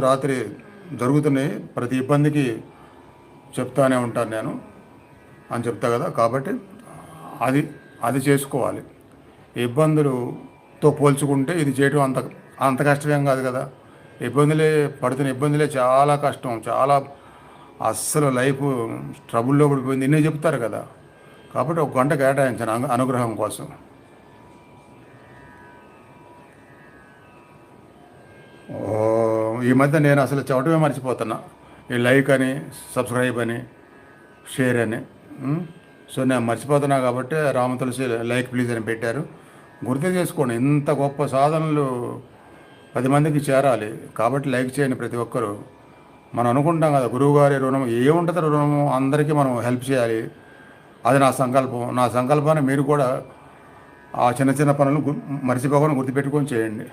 రాత్రి జరుగుతున్నాయి, ప్రతి ఇబ్బందికి చెప్తానే ఉంటాను నేను అని చెప్తా కదా. కాబట్టి అది అది చేసుకోవాలి. ఇబ్బందులతో పోల్చుకుంటే ఇది చేయడం అంత అంత కష్టమేం కాదు కదా. పడుతున్న ఇబ్బందులే చాలా కష్టం, చాలా అస్సలు లైఫ్ ట్రబుల్లో పడిపోయింది, ఇన్నే చెప్తారు కదా. కాబట్టి ఒక గంట కేటాయించాను అనుగ్రహం కోసం. ఈ మధ్య నేను అసలు చెప్పడమే మర్చిపోతున్నా, ఈ లైక్ అని, సబ్స్క్రైబ్ అని, షేర్ అని. సో నేను మర్చిపోతున్నా కాబట్టి రామ తులసి లైక్ ప్లీజ్ అని పెట్టారు. గుర్తు చేసుకోండి, ఇంత గొప్ప సాధనలు 10 మందికి చేరాలి కాబట్టి లైక్ చేయండి ప్రతి ఒక్కరూ. మనం అనుకుంటాం కదా గురువుగారి రుణం ఏముంటుంది, రుణము అందరికీ మనం హెల్ప్ చేయాలి, అది నా సంకల్పం. నా సంకల్పాన్ని మీరు కూడా ఆ చిన్న చిన్న పనులను మర్చిపోకుండా గుర్తుపెట్టుకొని చేయండి.